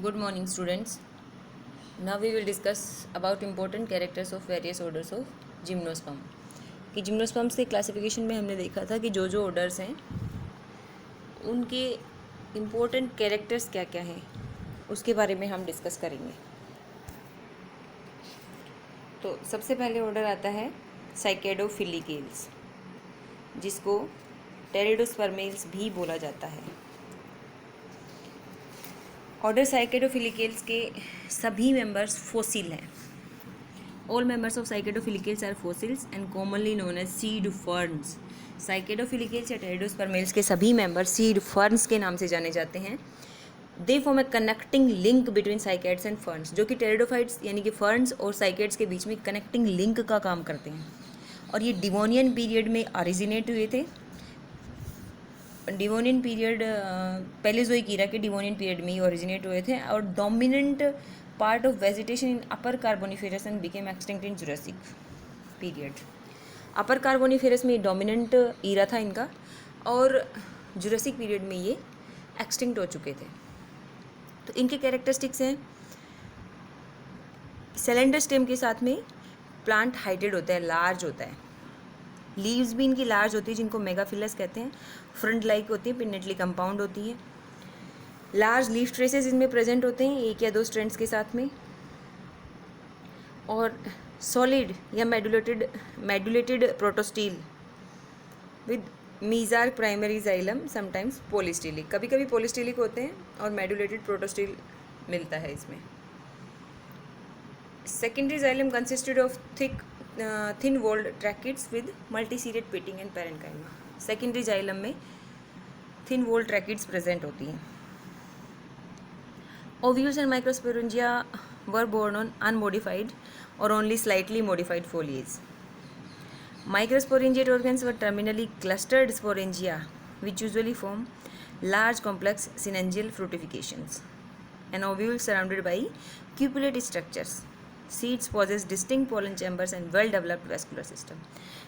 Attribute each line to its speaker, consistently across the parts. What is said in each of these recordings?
Speaker 1: Good morning, students. Now we will discuss about important characters of various orders of gymnosperm. कि gymnosperms के classification में हमने देखा था कि जो ऑर्डर्स हैं उनके इम्पोर्टेंट कैरेक्टर्स क्या क्या हैं उसके बारे में हम डिस्कस करेंगे। तो सबसे पहले ऑर्डर आता है साइकेडोफिलिकेल्स, जिसको टेरिडोस्पर्मेल्स भी बोला जाता है। ऑर्डर साइकेडोफिलिकेल्स के सभी मेंबर्स फोसिल हैं। All members of Cycadofilicales are fossils and commonly known as seed ferns. Cycadofilicales या टेरिडोस्पर्मेल्स के सभी मेंबर सीड फर्न्स के नाम से जाने जाते हैं। They form A connecting link between cycads and ferns, जो कि टेरिडोफाइट्स यानी कि फर्न्स और साइकेड्स के बीच में कनेक्टिंग लिंक का काम करते हैं। और ये डिवोनियन पीरियड में ओरिजिनेट हुए थे। डिवोनियन पीरियड पैलेजोइक ईरा के डिवोनियन पीरियड में ही ओरिजिनेट हुए थे और dominant part of vegetation in upper Carboniferous and became extinct in Jurassic period. Upper Carboniferous में डोमिनेंट ईरा था इनका और जुरासिक पीरियड में ये एक्सटिंक्ट हो चुके थे। तो इनके कैरेक्टरिस्टिक्स हैं, सिलेंडर स्टेम के साथ में प्लांट हाइटेड होता है, लार्ज होता है। लीव्स भी इनकी लार्ज होती है, जिनको मेगाफिलस कहते हैं। फ्रंट लाइक होती है, पिन्नेटली कंपाउंड होती है। लार्ज लीफ ट्रेसेस इनमें प्रेजेंट होते हैं, एक या दो स्ट्रैंड्स के साथ में। और सॉलिड या medullated protostele with mesarch primary xylem, sometimes polystelic. कभी कभी पॉलीस्टीलिक होते हैं और मेडुलेटेड प्रोटोस्टील मिलता है इसमें। Secondary xylem consisted of thin walled tracheids with multiseriate pitting and parenchyma. Secondary xylem में थिन वॉल्ड ट्रैकिड्स प्रेजेंट होती हैं। Ovules and microsporangia were borne on unmodified और only slightly modified foliage. Microsporangiate organs were terminally clustered sporangia, which usually form large complex synangial fructifications. An ovule surrounded by cupulate structures. Seeds possess distinct pollen chambers and well-developed vascular system.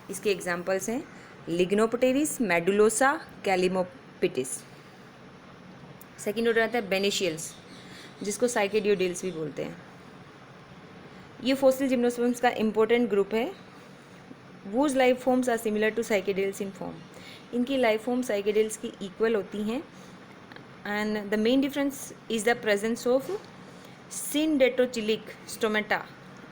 Speaker 1: इसके examples हैं लिग्नोपटेरिस, मेडुलोसा, कैलिमोपिटिस। Second order आता है बेनिशियल्स, जिसको साइकेडियोडिल्स भी बोलते हैं। ये fossil gymnosperms का इम्पोर्टेंट ग्रुप है। Whose life forms are similar to Cycadales in form. इनकी लाइफ फॉर्म साइकेडिल्स की इक्वल होती हैं and the main difference is the presence of syndetocheilic stomata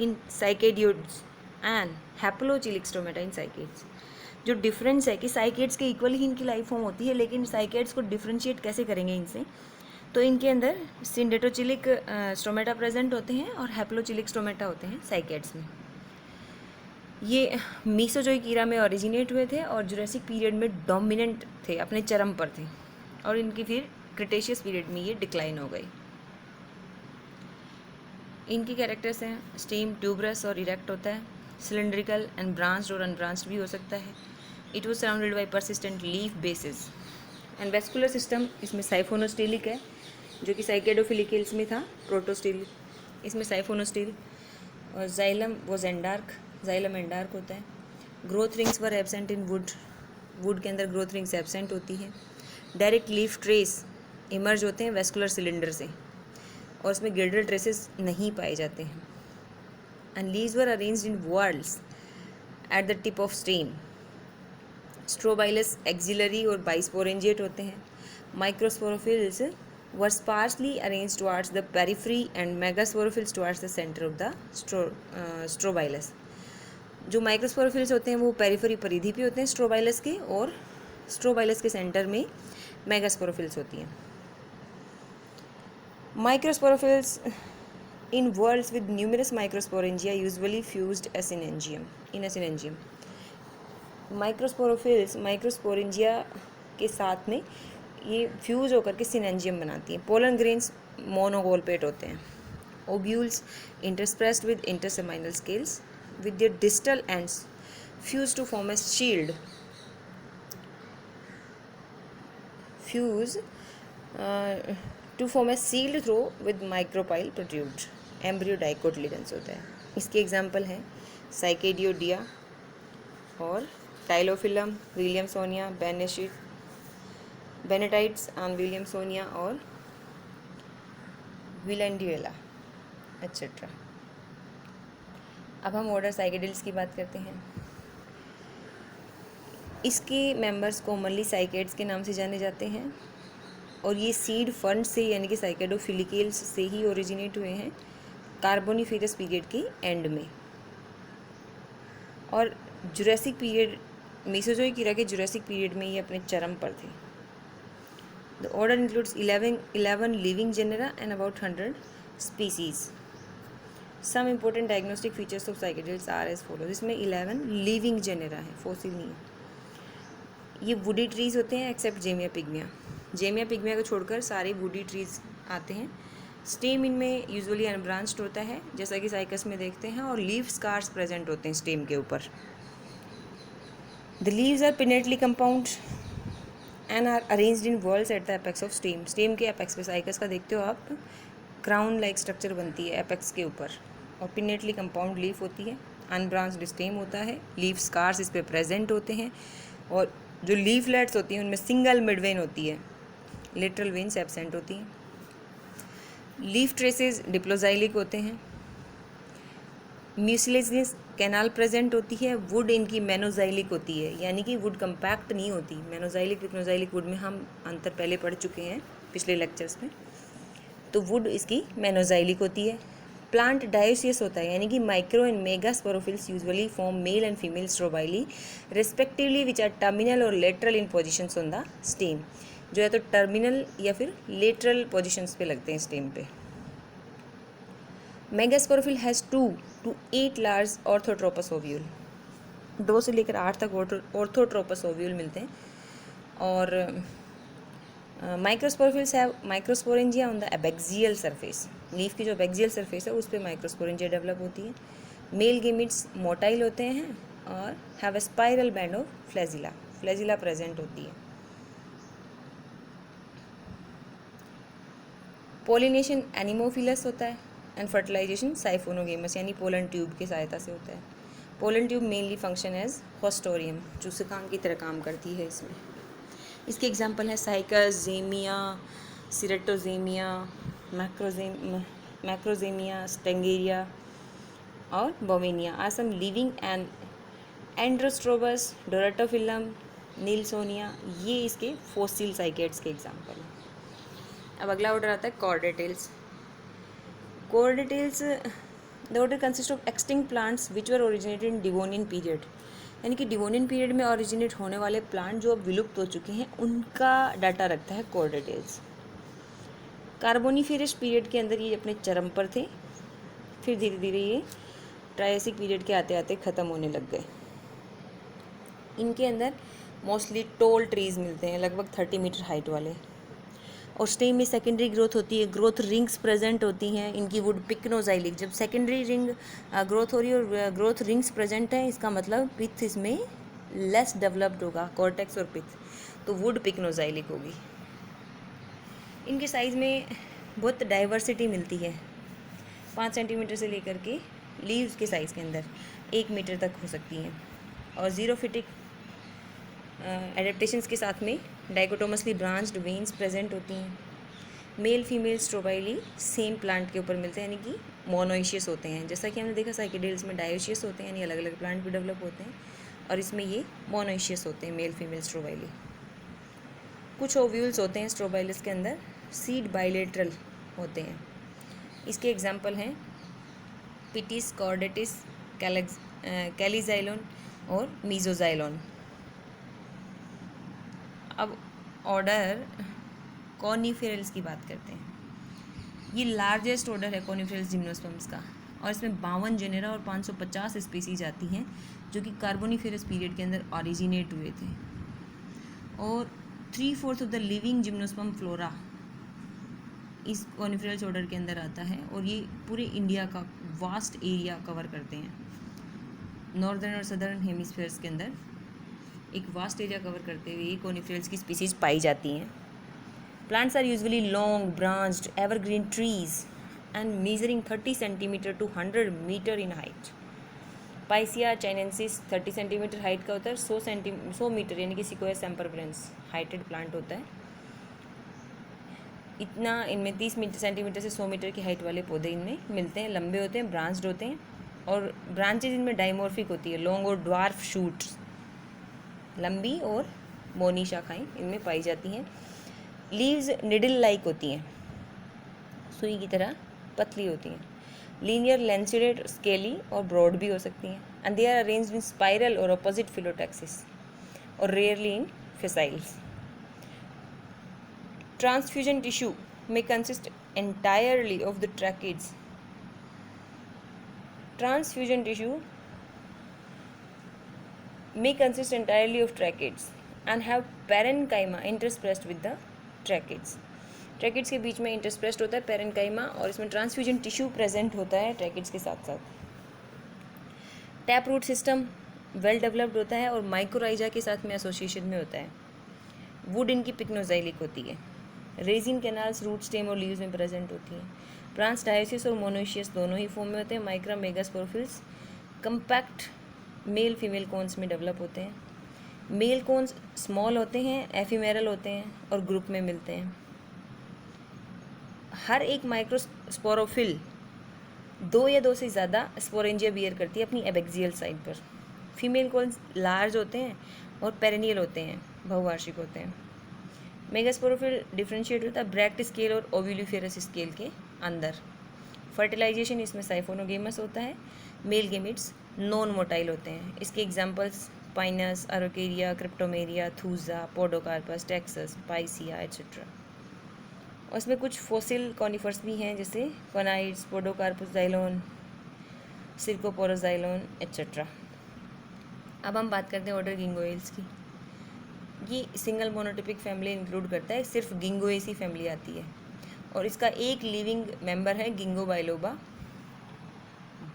Speaker 1: in cycadeoids and haplocheilic stomata in cycads. जो difference है कि cycads के equal ही इनकी life form होती है, लेकिन साइकेड्स को डिफ्रेंशिएट कैसे करेंगे इनसे, तो इनके अंदर सिंडेटोचिलिक स्टोमेटा प्रेजेंट होते हैं और हैप्लोचिलिक स्टोमेटा होते हैं साइकेड्स में। ये मीसोजोइक ईरा में ओरिजिनेट हुए थे और जुरासिक पीरियड में डोमिनेंट थे, अपने चरम पर थे, और इनकी फिर क्रिटेशियस पीरियड में ये डिक्लाइन हो गई। इनकी कैरेक्टर्स हैं स्टेम ट्यूबरस और इरेक्ट होता है, सिलेंड्रिकल एंड ब्रांच्ड और अनब्रांच्ड भी हो सकता है। It was surrounded by persistent leaf basis and vascular system इसमें साइफोनोस्टीलिक है, जो कि साइकेडोफिलिकेल्स में था प्रोटोस्टील, इसमें साइफोनोस्टील। और जाइलम वॉज एंडार्क, जाइलम एंडार्क होता है। Growth rings were absent in would के अंदर ग्रोथ रिंग्स एब्सेंट होती है। डायरेक्ट लीफ ट्रेस इमर्ज होते हैं वेस्कुलर सिलेंडर से और उसमें गिल्डर ट्रेसेस नहीं पाए जाते हैं। And leaves were arranged in whorls at the tip of stem. Strobilus axillary और बाइस्पोरेंजिएट होते हैं। Microsporophylls were sparsely arranged towards the periphery and megasporophylls towards the centre of the strobilus. जो microsporophylls होते हैं वो पेरिफेरी परिधि पे होते हैं स्ट्रोबाइलस के, और स्ट्रोबाइलस के सेंटर में मेगास्पोरोफिल्स होती हैं। Microsporophils in whorls with numerous microsporangia usually fused a synangium in a synangium. Microsporophils microsporangia के साथ में ये फ्यूज होकर के सिनेंजियम बनाती हैं। पोलन ग्रेन्स मोनोगोलपेट होते हैं। Ovules interspersed with interseminal scales with their distal ends fused to form a shield. Fuse to form a sealed throw with micropyle protrude. Embryo dicotyledons होता है। इसके एग्जाम्पल हैं साइकेडियोडिया और टाइलोफिलम, विलियमसोनिया, बेनेटाइट्स एंड विलियमसोनिया और विलेंडुएला एट्सेट्रा। अब हम ऑर्डर साइकेडेल्स की बात करते हैं। इसके मेंबर्स कॉमनली साइकेड्स के नाम से जाने जाते हैं और ये सीड फर्न से यानी कि साइकेडोफिलिकेल्स से ही ओरिजिनेट हुए हैं कार्बोनिफेरस पीरियड के एंड में। और जुरासिक पीरियड, मेसोजोइक ईरा के जुरासिक पीरियड में ये अपने चरम पर थे। The order includes 11 living genera and about 100 species. Some important diagnostic features of Cycadales are as follows. इसमें 11 लिविंग जेनेरा है, फॉसिल नहीं है। ये वुडी ट्रीज होते हैं एक्सेप्ट जेमिया पिग्मिया। जेमिया पिग्मिया को छोड़कर सारे वुडी ट्रीज आते हैं। स्टेम इनमें यूजुअली अनब्रांच्ड होता है जैसा कि साइकस में देखते हैं, और लीफ स्कार्स प्रेजेंट होते हैं स्टेम के ऊपर। The leaves are pinnately compound and are arranged in whorls at the apex of stem. Stem के एपेक्स पे साइकस का देखते हो आप, क्राउन लाइक स्ट्रक्चर बनती है एपेक्स के ऊपर, और पिनेटली कंपाउंड लीफ होती है। अनब्रांच्ड स्टेम होता है, लीफ स्कार्स इस पे प्रेजेंट होते हैं, और जो लीफलेट्स होती हैं उनमें सिंगल मिडवेन होती है, लेटरल वेन्स एब्सेंट होती हैं। लीफ ट्रेसेस डिप्लोजाइलिक होते हैं। म्यूसिलेजियस कैनाल प्रेजेंट होती है। वुड इनकी मेनोजाइलिक होती है, यानी कि वुड कंपैक्ट नहीं होती। मेनोजाइलिक पिक्नोजाइलिक वुड में हम अंतर पहले पढ़ चुके हैं पिछले लेक्चर्स में। तो वुड इसकी मेनोजाइलिक होती है। प्लांट डायोसियस होता है, यानी कि micro and mega sporophylls usually form male and female strobili respectively which are terminal और lateral in positions on the stem. जो है तो टर्मिनल या फिर लेटरल पोजिशंस पे लगते हैं स्टेम पे। Megasporophyll has 2 to 8 large orthotropous ovule. 2 से लेकर 8 तक ऑर्थोट्रोपस ओव्यूल मिलते हैं। और microsporophylls have microsporangia on the abaxial surface. Leaf की जो एबैक्सियल सरफेस है उस पर माइक्रोस्पोरेंजिया डेवलप होती है। मेल गेमिट्स मोटाइल होते हैं और have a spiral band of flagella. Flagella present होती है। पोलिनेशन एनिमोफिलस होता है एंड फर्टिलाइजेशन साइफोनोगेमस, यानी पोलन ट्यूब की सहायता से होता है। Pollen tube mainly function as haustorium, चूसकाम की तरह काम करती है इसमें। इसके एग्जांपल है साइकस, जेमिया, सिरेटोजेमिया, मैक्रोजेमिया, स्टेंगेरिया और बोवेनिया आर सम लिविंग एंड एंड्रोस्ट्रोबस, डोराटोफिलम, नीलसोनिया, ये इसके फॉसिल साइकेड्स के एग्जांपल हैं। अब अगला ऑर्डर आता है Cordaitales. Cordaitales the order consist of extinct plants which were originated in Devonian period, यानी कि डिवोनियन पीरियड में ओरिजिनेट होने वाले प्लांट जो अब विलुप्त हो चुके हैं उनका डाटा रखता है कॉर्डेटेल्स। कार्बोनिफेरस पीरियड के अंदर ये अपने चरम पर थे, फिर धीरे धीरे ये ट्रायसिक पीरियड के आते आते ख़त्म होने लग गए। इनके अंदर मोस्टली टोल ट्रीज मिलते हैं, लगभग 30 मीटर हाइट वाले, और स्टेम में सेकेंडरी ग्रोथ होती है, ग्रोथ रिंग्स प्रेजेंट होती हैं। इनकी वुड पिक्नोजाइलिक। जब सेकेंडरी रिंग ग्रोथ हो रही है और ग्रोथ रिंग्स प्रेजेंट है, इसका मतलब पिथ इसमें लेस डेवलप्ड होगा, कॉर्टेक्स और पिथ, तो वुड पिक्नोजाइलिक होगी। इनके साइज़ में बहुत डाइवर्सिटी मिलती है, 5 सेंटीमीटर से लेकर के लीव्स के साइज़ के अंदर 1 मीटर तक हो सकती हैं, और जीरोफिटिक एडेप्टेशंस के साथ में डाइकोटोमसली ब्रांच्ड वेन्स प्रेजेंट होती हैं। मेल फीमेल स्ट्रोबाइली सेम प्लांट के ऊपर मिलते हैं, यानी कि मोनोइशियस होते हैं। जैसा कि हमने देखा साइकेडेल्स में डायोशियस होते हैं, यानी अलग अलग प्लांट भी डेवलप होते हैं, और इसमें ये मोनोइशियस होते हैं, मेल फीमेल स्ट्रोबाइली। कुछ ओव्यूल्स होते हैं स्ट्रोबाइलिस के अंदर, सीड बाइलेटरल होते हैं। इसके एग्जाम्पल हैं पिटिस, कॉर्डेटिस, कैलीजाइलोन और मीजोजाइलोन। अब ऑर्डर कॉनिफेरल्स की बात करते हैं। ये लार्जेस्ट ऑर्डर है कॉनिफेरल्स जिम्नोस्पर्म्स का, और इसमें 52 जेनेरा और 550 स्पीसीज आती हैं जो कि कार्बोनिफेरस पीरियड के अंदर ओरिजिनेट हुए थे। और 3/4 of the living gymnosperm flora इस कॉनिफेरल्स ऑर्डर के अंदर आता है, और ये पूरे इंडिया का वास्ट एरिया कवर करते हैं। नॉर्दर्न और सदर्न हेमिस्फीयर्स के अंदर एक वास्ट एरिया कवर करते हुए कॉनिफेरल्स की स्पीसीज पाई जाती हैं। Plants are usually long branched evergreen trees and measuring 30 centimetre to 100 metre in height. Picea chinensis 30 centimetre height का होता है, 100 मीटर यानी कि सिक्वेयर सेम्परविरेंस हाइटेड प्लांट होता है। इतना इनमें 30 सेंटीमीटर से 100 मीटर की हाइट वाले पौधे इनमें मिलते हैं, लंबे होते हैं, ब्रांच्ड होते हैं और ब्रांचेज इनमें डाइमॉर्फिक होती है, लॉन्ग और ड्वार्फ शूट्स, लंबी और मोनी शाखाएं इनमें पाई जाती हैं। लीव्स निडल लाइक होती हैं, सुई की तरह पतली होती हैं। लीनियर लेंसुलेट, स्केली और ब्रॉड भी हो सकती हैं। And they are arranged in spiral और अपोजिट फिलोटैक्सिस और rarely in fascicles. Transfusion tissue may consist entirely of the tracheids. Transfusion tissue may consist entirely of tracheids and have parenchyma interspersed with the tracheids. Tracheids के बीच में interspaced होता है parenchyma और इसमें transfusion tissue present होता है tracheids के साथ साथ। Tap root system well developed होता है और माइक्रोराइजा के साथ में एसोसिएशन में होता है। वुड इनकी पिक्नोजाइलिक होती है। रेजिन कैनाल्स रूट स्टेम और लीव्स में प्रेजेंट होती हैं। प्लांट्स डायोसियस और मोनोशियस दोनों ही फॉर्म में होते हैं। Micro megasporophylls compact male female cones में डेवलप होते हैं। मेल कोन्स स्मॉल होते हैं, एफिमेरल होते हैं और ग्रुप में मिलते हैं। हर एक माइक्रोस्पोरोफिल 2 या 2 से ज़्यादा स्पोरेंजिया बियर करती है अपनी एबेक्सियल साइड पर। फीमेल कोन्स लार्ज होते हैं और पेरेनियल होते हैं, बहुवार्षिक होते हैं। मेगास्पोरोफिल डिफ्रेंशिएट होता है ब्रैक्ट स्केल और ओव्यूलिफेरस स्केल के अंदर। फर्टिलाइजेशन इसमें साइफोनोगेमस होता है। मेल गेमिट्स नॉन मोटाइल होते हैं। इसके examples Pinus, Araucaria, Cryptomeria, Thuja, Podocarpus, Taxus, Picea etcetera. और इसमें कुछ फोसिल कॉनिफर्स भी हैं जैसे कोनाइड्स, पोडोकार्पस जाइलोन, सिरकोपोरस जाइलोन एट्सेट्रा। अब हम बात करते हैं ऑर्डर गिंगोएल्स की। ये सिंगल मोनोटिपिक फैमिली इंक्लूड करता है, सिर्फ गिंगोएसी फैमिली आती है और इसका एक लिविंग मेंबर है गिंगो बाइलोबा।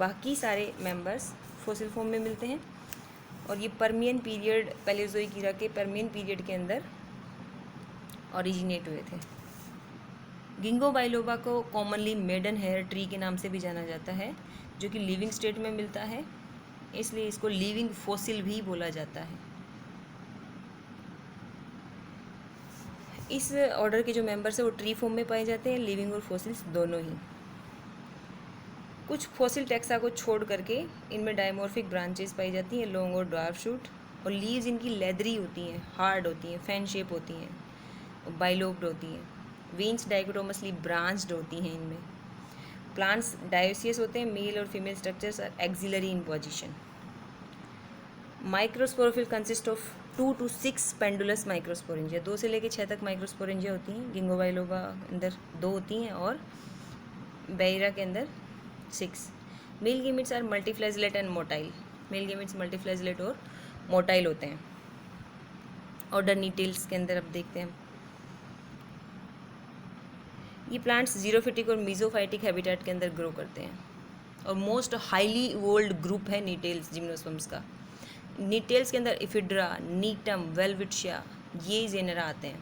Speaker 1: बाकी सारे मेंबर्स फोसिल फॉर्म में मिलते हैं और ये परमियन पीरियड, पैलेओजोइक ईरा के परमियन पीरियड के अंदर ओरिजिनेट हुए थे। गिंगो बाइलोबा को कॉमनली मेडन हेयर ट्री के नाम से भी जाना जाता है, जो कि लिविंग स्टेट में मिलता है, इसलिए इसको लिविंग फोसिल भी बोला जाता है। इस ऑर्डर के जो मेंबर्स हैं वो ट्री फॉर्म में पाए जाते हैं, लिविंग और फोसिल्स दोनों ही। कुछ फोसिल टेक्सा को छोड़ करके इनमें डायमॉर्फिक ब्रांचेस पाई जाती हैं, लॉन्ग और ड्वार्फ शूट, और लीव्स इनकी लेदरी होती हैं, हार्ड होती हैं, फैन शेप होती हैं और बाइलोब्ड होती हैं। वेन्स डाइकोटोमसली ब्रांच्ड होती हैं इनमें। प्लांट्स डायोसियस होते हैं। मेल और female structures are axillary in position. Microsporophyll consist of 2 to 6 pendulous microsporangia. 2 से लेकर 6 तक माइक्रोस्पोरेंजिया होती हैं। गिंगो बाइलोबा के अंदर 2 होती हैं और बेइरा के अंदर 6। Male gametes are multiflagellate and motile. Male gametes multiflagellate और मोटाइल होते हैं। ऑर्डर नीटेल्स के अंदर अब देखते हैं। ये प्लांट्स जीरोफिटिक और मीजोफाइटिक हैबिटेट के अंदर ग्रो करते हैं और मोस्ट हाईली इवोल्व्ड ग्रुप है नीटेल्स जिम्नोस्पर्म्स का। नीटेल्स के अंदर इफिड्रा, नीटम, वेलविटिया ये जेनरा आते हैं,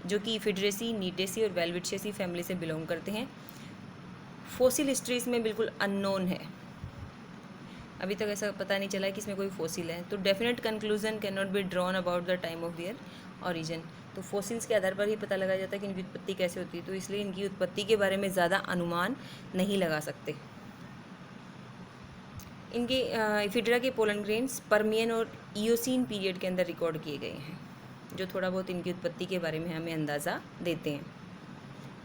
Speaker 1: जो कि इफिड्रेसी, नीटेसी और वेलविटियसी फैमिली से बिलोंग करते हैं। फोसिल हिस्ट्री इसमें बिल्कुल अननोन है, अभी तक ऐसा पता नहीं चला है कि इसमें कोई फोसिल है, तो definite conclusion can not be drawn about the time of their origin. तो फोसिल्स के आधार पर ही पता लगाया जाता है कि इनकी उत्पत्ति कैसे होती है, तो इसलिए इनकी उत्पत्ति के बारे में ज़्यादा अनुमान नहीं लगा सकते। इनके इफिड्रा के पोलन ग्रेन्स परमियन और इयोसीन पीरियड के अंदर रिकॉर्ड किए गए हैं, जो थोड़ा बहुत इनकी उत्पत्ति के बारे में हमें अंदाज़ा देते हैं।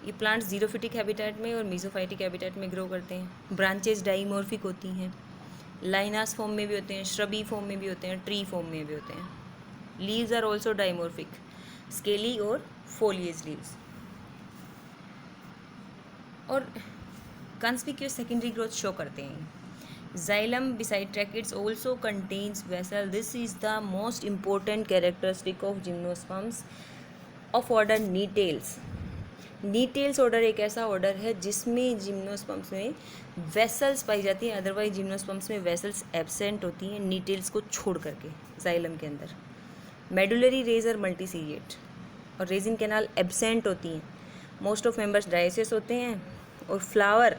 Speaker 1: ये प्लांट्स जीरोफिटिक हैबिटेट में और मीजोफाइटिक हैबिटेट में ग्रो करते हैं। ब्रांचेज डाइमॉर्फिक होती हैं, लाइनास फॉर्म में भी होते हैं, श्रबी फॉर्म में भी होते हैं, ट्री फॉर्म में भी होते हैं। Leaves are also dimorphic, scaly और फोलिएज लीव्स। और कंस्पिक्यूअस सेकेंडरी ग्रोथ शो करते हैं। Xylem beside tracheids also contains vessel. This is the most important characteristic of gymnosperms of order Nettales. Gnetales order एक ऐसा ऑर्डर है जिसमें gymnosperms में vessels पाई जाती हैं, अदरवाइज जिम्नोस्पर्म्स में वेसल्स एब्सेंट होती हैं नीटेल्स को छोड़ करके जाइलम के अंदर। मेडुलरी रेज और मल्टीसीरिएट और रेजिन कैनाल एब्सेंट होती हैं। मोस्ट ऑफ मेंबर्स डायोसियस होते हैं और फ्लावर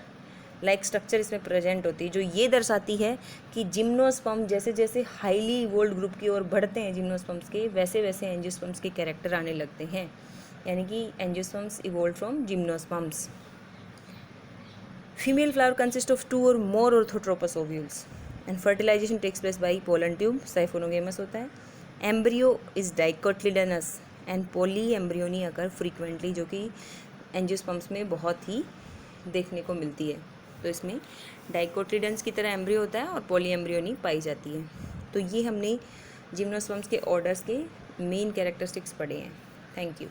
Speaker 1: लाइक स्ट्रक्चर इसमें प्रेजेंट होती है, जो ये दर्शाती है कि जिम्नोस्पर्म जैसे जैसे हाईली इवोल्व्ड ग्रुप की ओर बढ़ते हैं जिम्नोस्पर्म्स के, वैसे वैसे एंजियोस्पर्म्स के कैरेक्टर आने लगते हैं। यानी कि angiosperms evolve from gymnosperms. Female flower consist of 2 और more orthotropous ovules and fertilisation takes place by pollen tube, siphonogamous होता है। Embryo is dicotyledonous and poly embryony occur frequently, जो कि एंजियोस्पर्म्स में बहुत ही देखने को मिलती है। तो इसमें डाइकोटिलेडन्स की तरह एम्ब्रियो होता है और पॉली एम्ब्रियोनी पाई जाती है। तो ये हमने जिम्नोस्पर्म्स के ऑर्डर्स के मेन कैरेक्टरिस्टिक्स पढ़े हैं। Thank you.